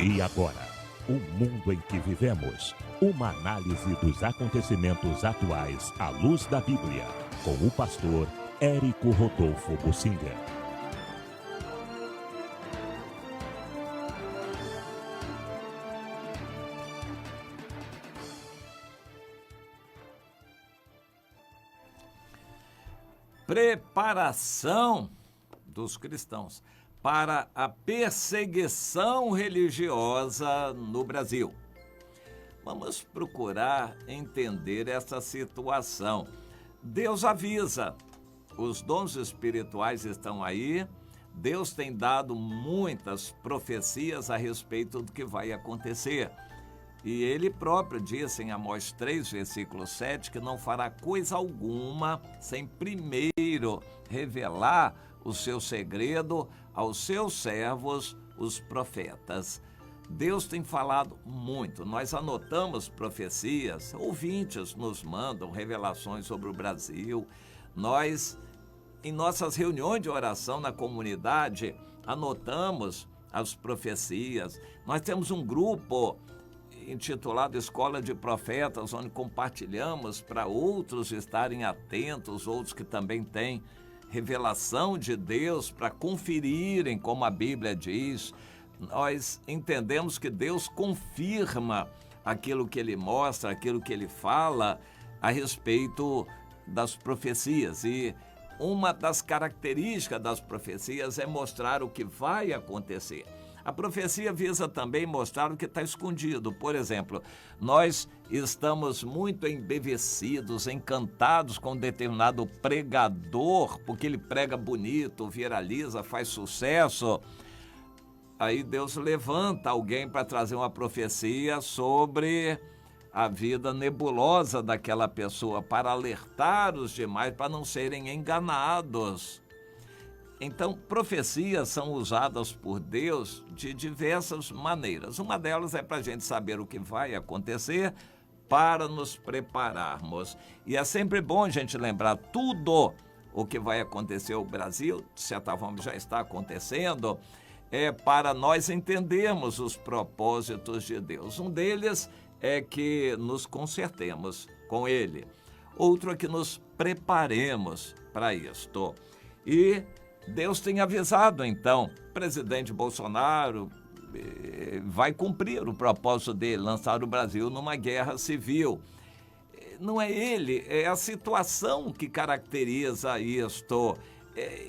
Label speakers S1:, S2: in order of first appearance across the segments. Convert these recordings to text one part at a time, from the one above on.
S1: E agora, o mundo em que vivemos. Uma análise dos acontecimentos atuais à luz da Bíblia. Com o pastor Érico Rodolfo Bucinga.
S2: Preparação dos cristãos para a perseguição religiosa no Brasil. Vamos procurar entender essa situação. Deus avisa, os dons espirituais estão aí, Deus tem dado muitas profecias a respeito do que vai acontecer. E ele próprio disse em Amós 3, versículo 7, que não fará coisa alguma sem primeiro revelar o seu segredo aos seus servos, os profetas. Deus tem falado muito, nós anotamos profecias, ouvintes nos mandam revelações sobre o Brasil. Nós, em nossas reuniões de oração na comunidade, anotamos as profecias. Nós temos um grupo intitulado Escola de Profetas, onde compartilhamos para outros estarem atentos, outros que também têm revelação de Deus para conferirem como a Bíblia diz. Nós entendemos que Deus confirma aquilo que Ele mostra, aquilo que Ele fala a respeito das profecias. E uma das características das profecias é mostrar o que vai acontecer. A profecia visa também mostrar o que está escondido. Por exemplo, nós estamos muito embevecidos, encantados com um determinado pregador, porque ele prega bonito, viraliza, faz sucesso. Aí Deus levanta alguém para trazer uma profecia sobre a vida nebulosa daquela pessoa, para alertar os demais para não serem enganados. Então, profecias são usadas por Deus de diversas maneiras. Uma delas é para a gente saber o que vai acontecer, para nos prepararmos. E é sempre bom a gente lembrar tudo o que vai acontecer no Brasil, de certa forma já está acontecendo, para nós entendermos os propósitos de Deus. Um deles é que nos consertemos com Ele. Outro é que nos preparemos para isto. E Deus tem avisado, então, o presidente Bolsonaro vai cumprir o propósito dele, lançar o Brasil numa guerra civil. Não é ele, é a situação que caracteriza isto.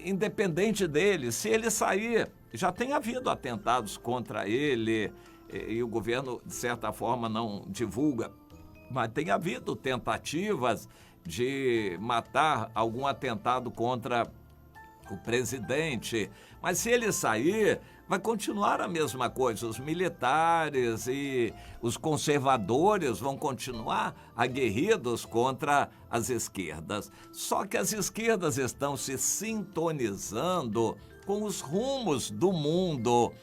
S2: Independente dele, se ele sair, já tem havido atentados contra ele, e o governo, de certa forma, não divulga, mas tem havido tentativas de matar algum atentado contra o presidente. Mas se ele sair, vai continuar a mesma coisa. Os militares e os conservadores vão continuar aguerridos contra as esquerdas. Só que as esquerdas estão se sintonizando com os rumos do mundo,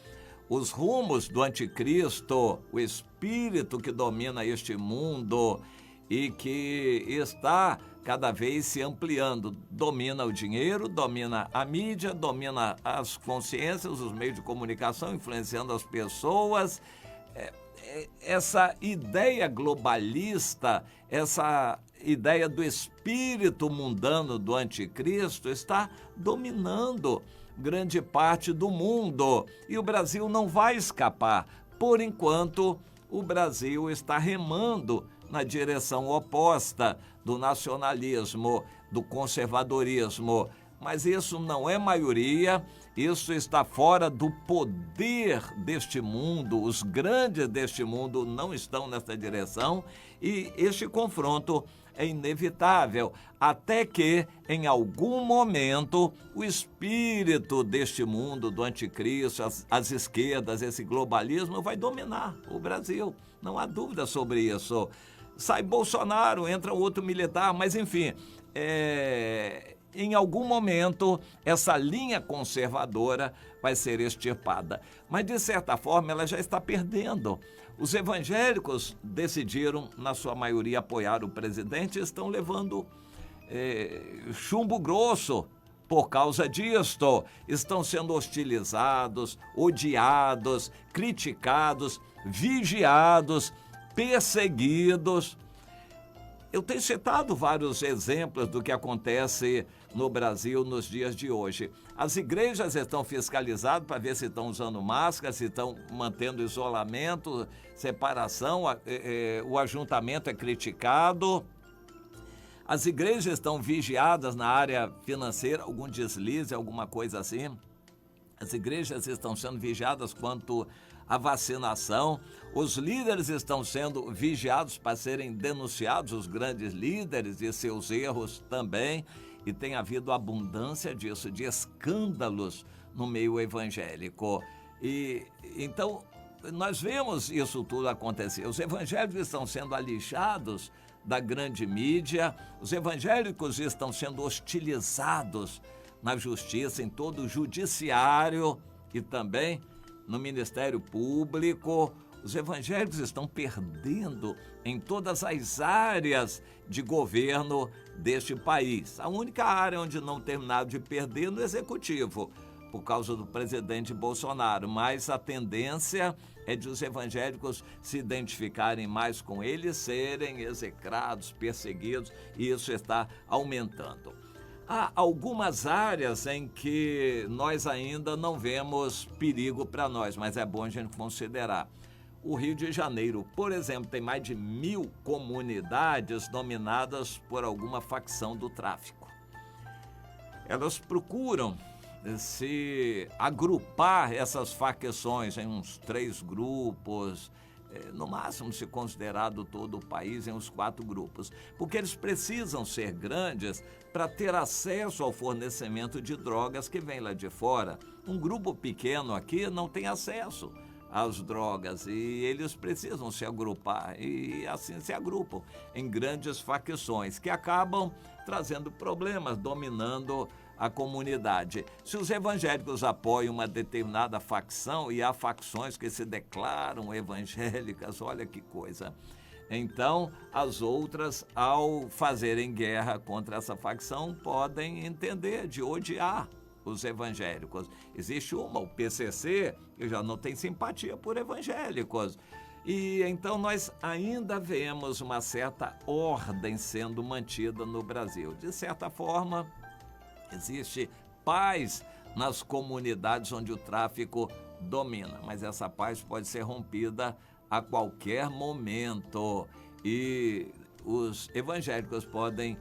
S2: os rumos do anticristo, o espírito que domina este mundo e que está cada vez se ampliando. Domina o dinheiro, domina a mídia, domina as consciências, os meios de comunicação, influenciando as pessoas. Essa ideia globalista, essa ideia do espírito mundano do anticristo está dominando grande parte do mundo. E o Brasil não vai escapar. Por enquanto, o Brasil está remando na direção oposta do nacionalismo, do conservadorismo. Mas isso não é maioria, isso está fora do poder deste mundo. Os grandes deste mundo não estão nessa direção e este confronto é inevitável, até que, em algum momento, o espírito deste mundo, do anticristo, as esquerdas, esse globalismo vai dominar o Brasil. Não há dúvida sobre isso. Sai Bolsonaro, entra outro militar, mas enfim, em algum momento essa linha conservadora vai ser extirpada. Mas de certa forma ela já está perdendo. Os evangélicos decidiram, na sua maioria, apoiar o presidente e estão levando chumbo grosso por causa disto, estão sendo hostilizados, odiados, criticados, vigiados, perseguidos. Eu tenho citado vários exemplos do que acontece no Brasil nos dias de hoje. As igrejas estão fiscalizadas para ver se estão usando máscara, se estão mantendo isolamento, separação, o ajuntamento é criticado. As igrejas estão vigiadas na área financeira, algum deslize, alguma coisa assim. As igrejas estão sendo vigiadas quanto à vacinação. Os líderes estão sendo vigiados para serem denunciados, os grandes líderes e seus erros também. E tem havido abundância disso, de escândalos no meio evangélico. E então, nós vemos isso tudo acontecer. Os evangélicos estão sendo alixados da grande mídia, os evangélicos estão sendo hostilizados na justiça, em todo o judiciário e também no Ministério Público. Os evangélicos estão perdendo em todas as áreas de governo deste país. A única área onde não terminaram de perder é no Executivo, por causa do presidente Bolsonaro, mas a tendência é de os evangélicos se identificarem mais com ele, serem execrados, perseguidos, e isso está aumentando. Há algumas áreas em que nós ainda não vemos perigo para nós, mas é bom a gente considerar. O Rio de Janeiro, por exemplo, tem mais de 1.000 comunidades dominadas por alguma facção do tráfico. Elas procuram se agrupar essas facções em uns 3 grupos, no máximo se considerado todo o país em uns 4 grupos, porque eles precisam ser grandes para ter acesso ao fornecimento de drogas que vem lá de fora. Um grupo pequeno aqui não tem acesso às drogas e eles precisam se agrupar e assim se agrupam em grandes facções que acabam trazendo problemas, dominando a comunidade. Se os evangélicos apoiam uma determinada facção, e há facções que se declaram evangélicas, olha que coisa. Então, as outras, ao fazerem guerra contra essa facção, podem entender de odiar os evangélicos. Existe o PCC, que já não tem simpatia por evangélicos. E então nós ainda vemos uma certa ordem sendo mantida no Brasil. De certa forma, existe paz nas comunidades onde o tráfico domina, mas essa paz pode ser rompida a qualquer momento e os evangélicos podem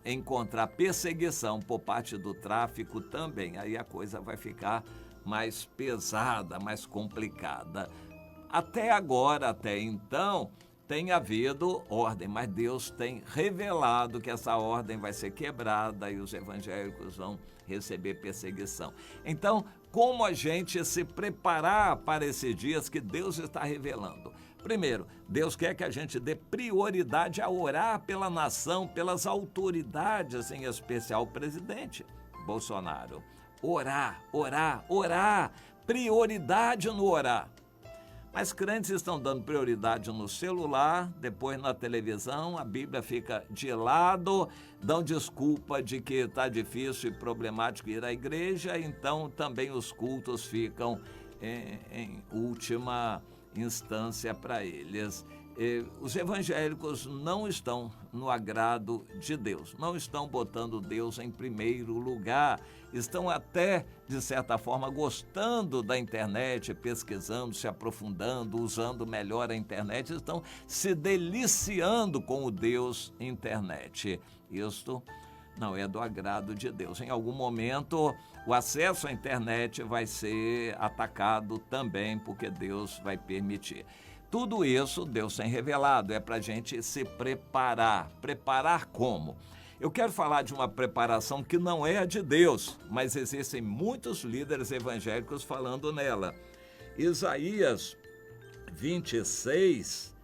S2: encontrar perseguição por parte do tráfico também. Aí a coisa vai ficar mais pesada, mais complicada. Até agora, até então, tem havido ordem, mas Deus tem revelado que essa ordem vai ser quebrada e os evangélicos vão receber perseguição. Então, como a gente se preparar para esses dias que Deus está revelando? Primeiro, Deus quer que a gente dê prioridade a orar pela nação, pelas autoridades, em especial o presidente Bolsonaro. Orar, orar, orar, prioridade no orar. Mas crentes estão dando prioridade no celular, depois na televisão, a Bíblia fica de lado, dão desculpa de que está difícil e problemático ir à igreja, então também os cultos ficam em última instância para eles. Os evangélicos não estão no agrado de Deus, não estão botando Deus em primeiro lugar, estão até, de certa forma, gostando da internet, pesquisando, se aprofundando, usando melhor a internet, estão se deliciando com o Deus internet. Isto não é do agrado de Deus. Em algum momento, o acesso à internet vai ser atacado também, porque Deus vai permitir. Tudo isso Deus tem revelado, é para a gente se preparar. Preparar como? Eu quero falar de uma preparação que não é a de Deus, mas existem muitos líderes evangélicos falando nela. Isaías 26,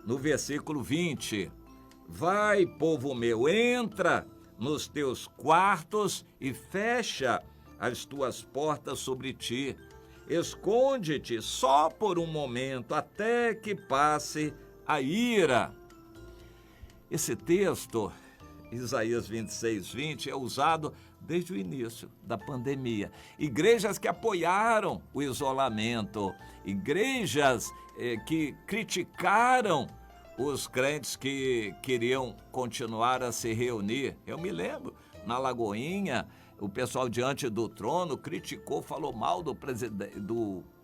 S2: no versículo 20. Vai, povo meu, entra nos teus quartos e fecha as tuas portas sobre ti. Esconde-te só por um momento, até que passe a ira. Esse texto, Isaías 26, 20, é usado desde o início da pandemia. Igrejas que apoiaram o isolamento, igrejas que criticaram os crentes que queriam continuar a se reunir. Eu me lembro, na Lagoinha, o pessoal diante do trono criticou, falou mal do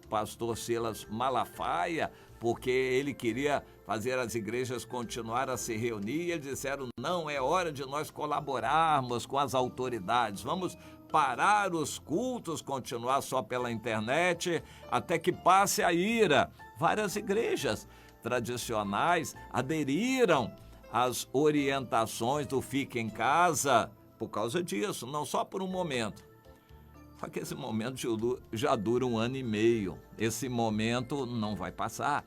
S2: pastor Silas Malafaia, porque ele queria fazer as igrejas continuar a se reunir, e eles disseram, não, é hora de nós colaborarmos com as autoridades, vamos parar os cultos, continuar só pela internet, até que passe a ira. Várias igrejas tradicionais aderiram às orientações do Fique em Casa por causa disso, não só por um momento. Só que esse momento já dura 1 ano e meio. Esse momento não vai passar.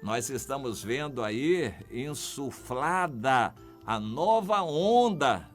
S2: Nós estamos vendo aí insuflada a nova onda,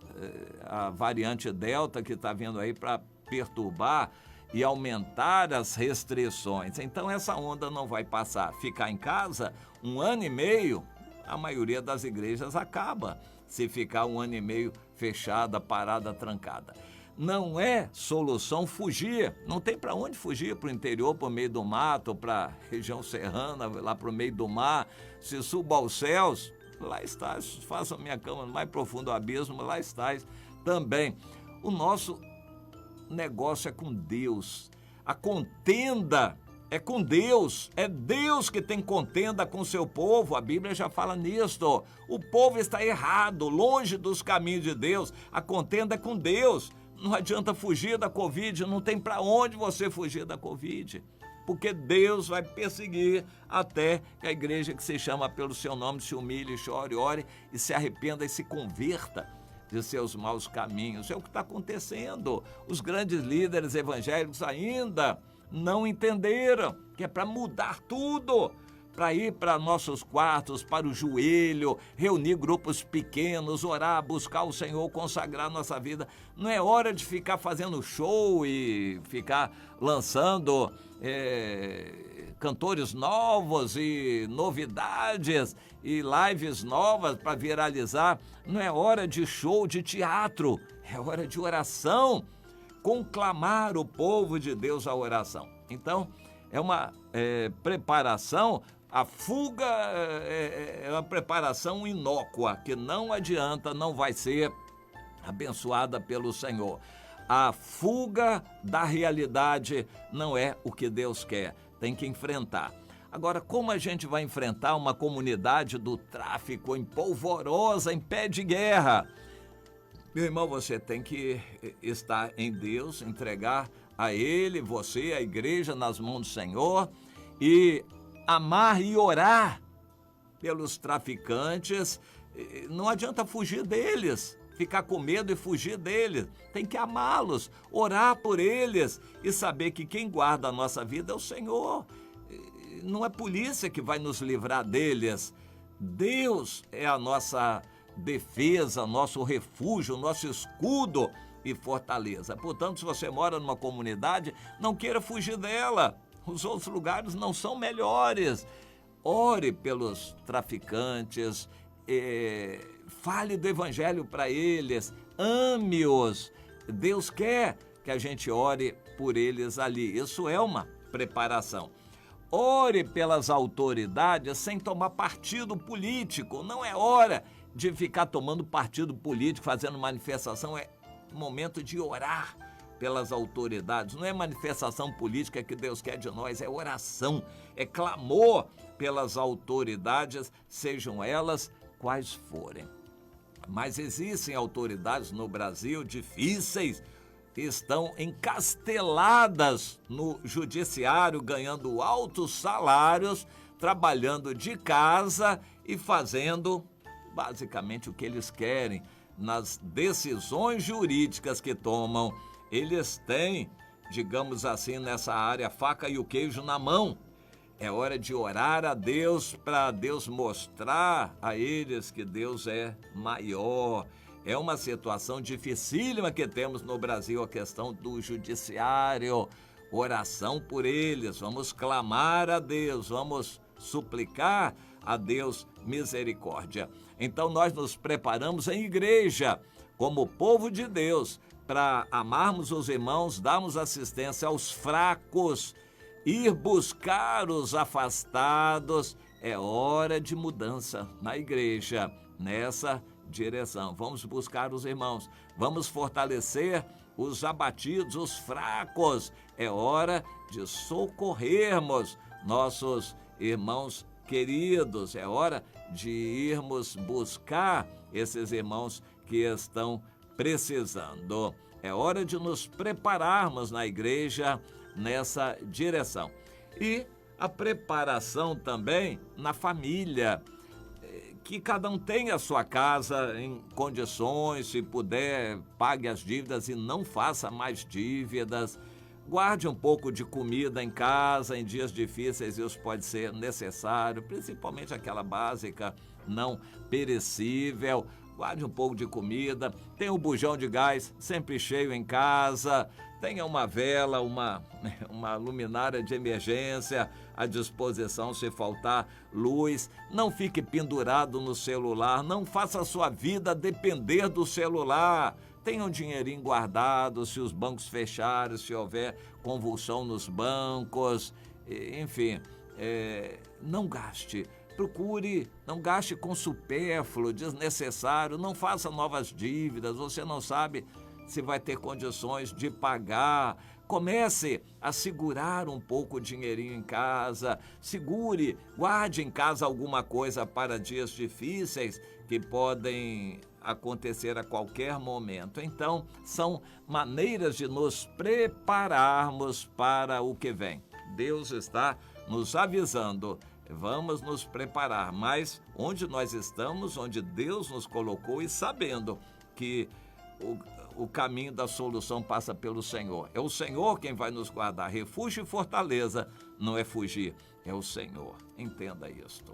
S2: a variante Delta que está vindo aí para perturbar e aumentar as restrições. Então essa onda não vai passar. Ficar em casa 1 ano e meio, a maioria das igrejas acaba se ficar 1 ano e meio fechada, parada, trancada. Não é solução fugir, não tem para onde fugir, para o interior, para o meio do mato, para a região serrana, lá para o meio do mar. Se suba aos céus, lá estás, faça a minha cama no mais profundo abismo, lá estás também. O nosso negócio é com Deus, a contenda é com Deus, é Deus que tem contenda com o seu povo, a Bíblia já fala nisto. O povo está errado, longe dos caminhos de Deus, a contenda é com Deus. Não adianta fugir da Covid, não tem para onde você fugir da Covid, porque Deus vai perseguir até que a igreja que se chama pelo seu nome se humilhe, chore, ore e se arrependa e se converta de seus maus caminhos. É o que está acontecendo. Os grandes líderes evangélicos ainda não entenderam que é para mudar tudo, para ir para nossos quartos, para o joelho, reunir grupos pequenos, orar, buscar o Senhor, consagrar nossa vida. Não é hora de ficar fazendo show e ficar lançando cantores novos e novidades e lives novas para viralizar. Não é hora de show de teatro, é hora de oração, conclamar o povo de Deus à oração. Então, é uma preparação. A fuga é uma preparação inócua, que não adianta, não vai ser abençoada pelo Senhor. A fuga da realidade não é o que Deus quer, tem que enfrentar. Agora, como a gente vai enfrentar uma comunidade do tráfico em polvorosa, em pé de guerra? Meu irmão, você tem que estar em Deus, entregar a Ele, você, a igreja, nas mãos do Senhor, e amar e orar pelos traficantes. Não adianta fugir deles, ficar com medo e fugir deles. Tem que amá-los, orar por eles e saber que quem guarda a nossa vida é o Senhor. Não é polícia que vai nos livrar deles. Deus é a nossa defesa, nosso refúgio, nosso escudo e fortaleza. Portanto, se você mora numa comunidade, não queira fugir dela. Os outros lugares não são melhores. Ore pelos traficantes, fale do evangelho para eles, ame-os. Deus quer que a gente ore por eles ali. Isso é uma preparação. Ore pelas autoridades sem tomar partido político. Não é hora de ficar tomando partido político, fazendo manifestação. É momento de orar pelas autoridades. Não é manifestação política que Deus quer de nós, é oração, é clamor pelas autoridades, sejam elas quais forem. Mas existem autoridades no Brasil difíceis, que estão encasteladas no judiciário, ganhando altos salários, trabalhando de casa e fazendo basicamente o que eles querem. Nas decisões jurídicas que tomam, eles têm, digamos assim, nessa área, a faca e o queijo na mão. É hora de orar a Deus para Deus mostrar a eles que Deus é maior. É uma situação dificílima que temos no Brasil, a questão do judiciário. Oração por eles, vamos clamar a Deus, vamos suplicar a Deus misericórdia. Então nós nos preparamos em igreja, como povo de Deus, para amarmos os irmãos, darmos assistência aos fracos, ir buscar os afastados. É hora de mudança na igreja, nessa direção. Vamos buscar os irmãos, vamos fortalecer os abatidos, os fracos. É hora de socorrermos nossos irmãos queridos. É hora de irmos buscar esses irmãos que estão precisando. É hora de nos prepararmos na igreja nessa direção. E a preparação também na família, que cada um tenha a sua casa em condições, se puder, pague as dívidas e não faça mais dívidas. Guarde um pouco de comida em casa, em dias difíceis isso pode ser necessário, principalmente aquela básica, não perecível. Guarde um pouco de comida, tenha um bujão de gás sempre cheio em casa, tenha uma vela, uma luminária de emergência à disposição se faltar luz. Não fique pendurado no celular, não faça a sua vida depender do celular. Tenha um dinheirinho guardado, se os bancos fecharem, se houver convulsão nos bancos, enfim, não gaste. Procure, não gaste com supérfluo, desnecessário, não faça novas dívidas, você não sabe se vai ter condições de pagar. Comece a segurar um pouco o dinheirinho em casa, segure, guarde em casa alguma coisa para dias difíceis que podem acontecer a qualquer momento. Então, são maneiras de nos prepararmos para o que vem. Deus está nos avisando. Vamos nos preparar, mas onde nós estamos, onde Deus nos colocou e sabendo que o caminho da solução passa pelo Senhor. É o Senhor quem vai nos guardar. Refúgio e fortaleza não é fugir, é o Senhor. Entenda isto.